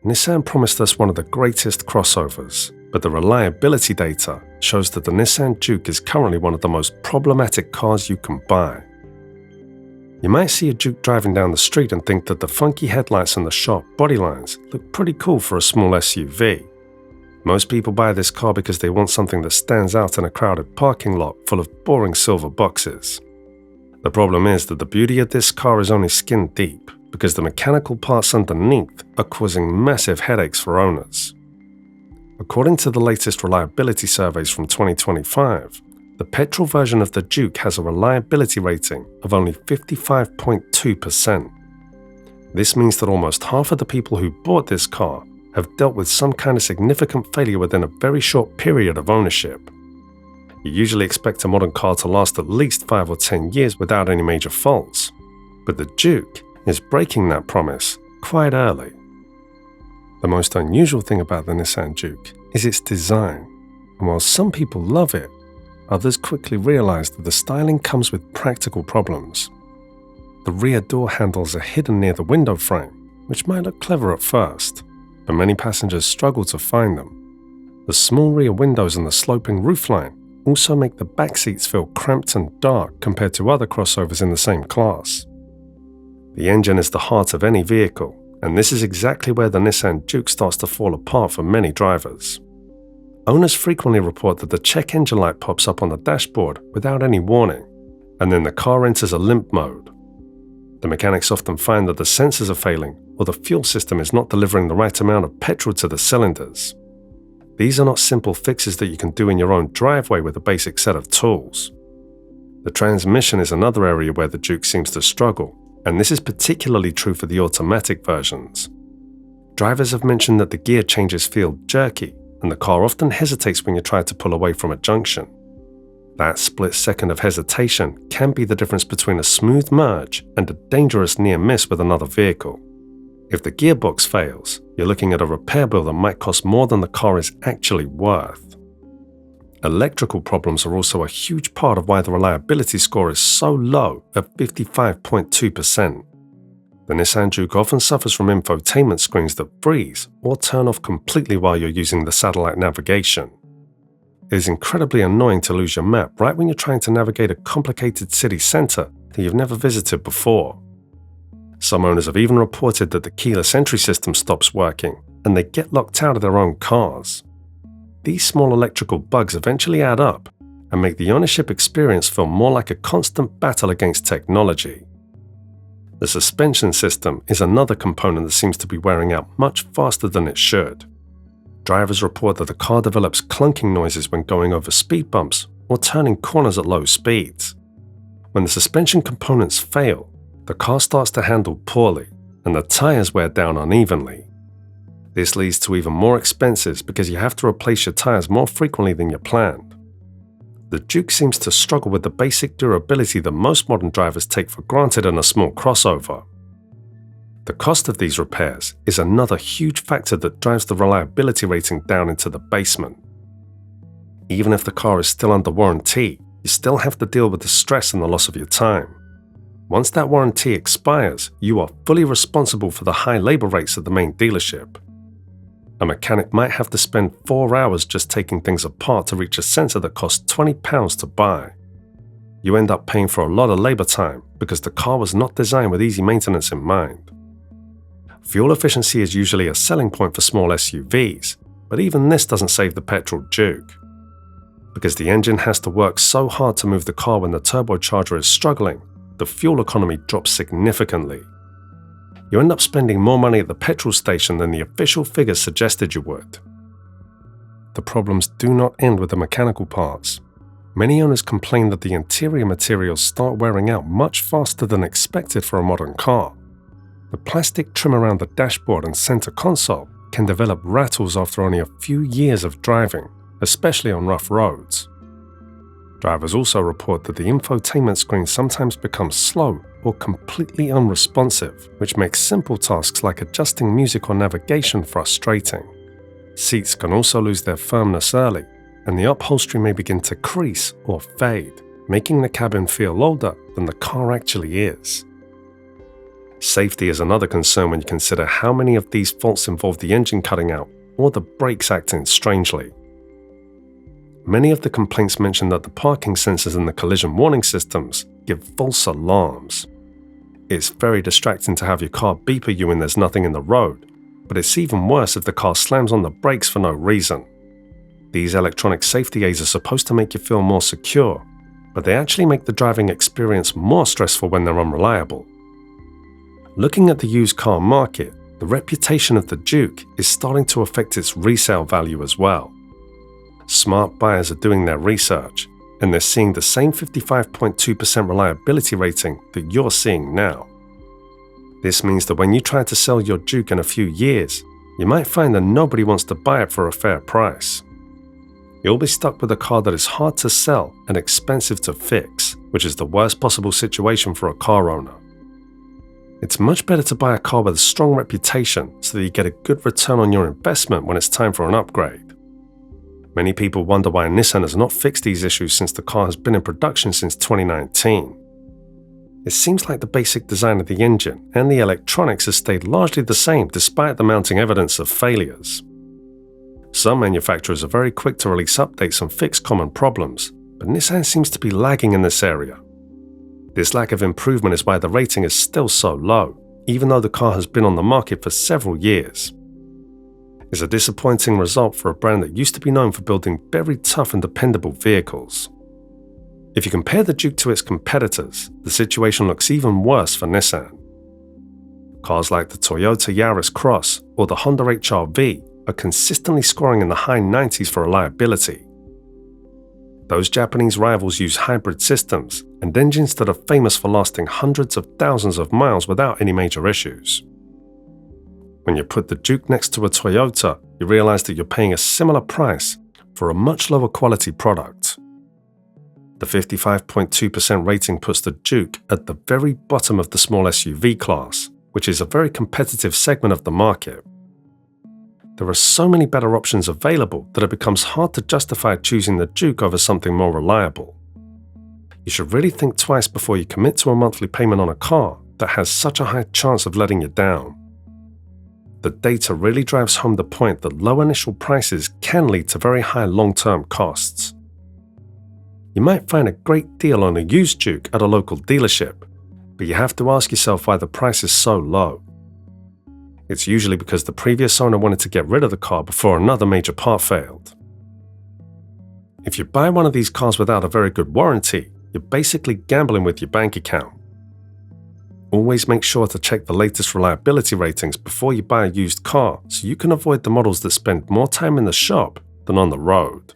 Nissan promised us one of the greatest crossovers, but the reliability data shows that the Nissan Juke is currently one of the most problematic cars you can buy. You might see a Juke driving down the street and think that the funky headlights and the sharp body lines look pretty cool for a small SUV. Most people buy this car because they want something that stands out in a crowded parking lot full of boring silver boxes. The problem is that the beauty of this car is only skin deep, because the mechanical parts underneath are causing massive headaches for owners. According to the latest reliability surveys from 2025, the petrol version of the Juke has a reliability rating of only 55.2%. This means that almost half of the people who bought this car have dealt with some kind of significant failure within a very short period of ownership. You usually expect a modern car to last at least 5 or 10 years without any major faults, but the Juke is breaking that promise quite early. The most unusual thing about the Nissan Juke is its design, and while some people love it, others quickly realize that the styling comes with practical problems. The rear door handles are hidden near the window frame, which might look clever at first, but many passengers struggle to find them. The small rear windows and the sloping roofline also make the back seats feel cramped and dark compared to other crossovers in the same class. The engine is the heart of any vehicle, and this is exactly where the Nissan Juke starts to fall apart for many drivers. Owners frequently report that the check engine light pops up on the dashboard without any warning, and then the car enters a limp mode. The mechanics often find that the sensors are failing or the fuel system is not delivering the right amount of petrol to the cylinders. These are not simple fixes that you can do in your own driveway with a basic set of tools. The transmission is another area where the Juke seems to struggle, and this is particularly true for the automatic versions. Drivers have mentioned that the gear changes feel jerky, and the car often hesitates when you try to pull away from a junction. That split second of hesitation can be the difference between a smooth merge and a dangerous near miss with another vehicle. If the gearbox fails, you're looking at a repair bill that might cost more than the car is actually worth. Electrical problems are also a huge part of why the reliability score is so low at 55.2%. The Nissan Juke often suffers from infotainment screens that freeze or turn off completely while you're using the satellite navigation. It is incredibly annoying to lose your map right when you're trying to navigate a complicated city center that you've never visited before. Some owners have even reported that the keyless entry system stops working and they get locked out of their own cars. These small electrical bugs eventually add up and make the ownership experience feel more like a constant battle against technology. The suspension system is another component that seems to be wearing out much faster than it should. Drivers report that the car develops clunking noises when going over speed bumps or turning corners at low speeds. When the suspension components fail, the car starts to handle poorly and the tires wear down unevenly. This leads to even more expenses because you have to replace your tires more frequently than you planned. The Juke seems to struggle with the basic durability that most modern drivers take for granted in a small crossover. The cost of these repairs is another huge factor that drives the reliability rating down into the basement. Even if the car is still under warranty, you still have to deal with the stress and the loss of your time. Once that warranty expires, you are fully responsible for the high labor rates at the main dealership. A mechanic might have to spend 4 hours just taking things apart to reach a sensor that costs £20 to buy. You end up paying for a lot of labor time because the car was not designed with easy maintenance in mind. Fuel efficiency is usually a selling point for small SUVs, but even this doesn't save the petrol Juke. Because the engine has to work so hard to move the car when the turbocharger is struggling, the fuel economy drops significantly. You end up spending more money at the petrol station than the official figures suggested you would. The problems do not end with the mechanical parts. Many owners complain that the interior materials start wearing out much faster than expected for a modern car. The plastic trim around the dashboard and center console can develop rattles after only a few years of driving, especially on rough roads. Drivers also report that the infotainment screen sometimes becomes slow or completely unresponsive, which makes simple tasks like adjusting music or navigation frustrating. Seats can also lose their firmness early, and the upholstery may begin to crease or fade, making the cabin feel older than the car actually is. Safety is another concern when you consider how many of these faults involve the engine cutting out or the brakes acting strangely. Many of the complaints mention that the parking sensors and the collision warning systems give false alarms. It's very distracting to have your car beep at you when there's nothing in the road, but it's even worse if the car slams on the brakes for no reason. These electronic safety aids are supposed to make you feel more secure, but they actually make the driving experience more stressful when they're unreliable. Looking at the used car market, the reputation of the Juke is starting to affect its resale value as well. Smart buyers are doing their research, and they're seeing the same 55.2% reliability rating that you're seeing now. This means that when you try to sell your Juke in a few years, you might find that nobody wants to buy it for a fair price. You'll be stuck with a car that is hard to sell and expensive to fix, which is the worst possible situation for a car owner. It's much better to buy a car with a strong reputation so that you get a good return on your investment when it's time for an upgrade. Many people wonder why Nissan has not fixed these issues since the car has been in production since 2019. It seems like the basic design of the engine and the electronics has stayed largely the same despite the mounting evidence of failures. Some manufacturers are very quick to release updates and fix common problems, but Nissan seems to be lagging in this area. This lack of improvement is why the rating is still so low, even though the car has been on the market for several years. It's a disappointing result for a brand that used to be known for building very tough and dependable vehicles. If you compare the Juke to its competitors, the situation looks even worse for Nissan. Cars like the Toyota Yaris Cross or the Honda HR-V are consistently scoring in the high 90s for reliability. Those Japanese rivals use hybrid systems and engines that are famous for lasting hundreds of thousands of miles without any major issues. When you put the Juke next to a Toyota, you realize that you're paying a similar price for a much lower quality product. The 55.2% rating puts the Juke at the very bottom of the small SUV class, which is a very competitive segment of the market. There are so many better options available that it becomes hard to justify choosing the Juke over something more reliable. You should really think twice before you commit to a monthly payment on a car that has such a high chance of letting you down. The data really drives home the point that low initial prices can lead to very high long-term costs. You might find a great deal on a used Juke at a local dealership, but you have to ask yourself why the price is so low. It's usually because the previous owner wanted to get rid of the car before another major part failed. If you buy one of these cars without a very good warranty, you're basically gambling with your bank account. Always make sure to check the latest reliability ratings before you buy a used car so you can avoid the models that spend more time in the shop than on the road.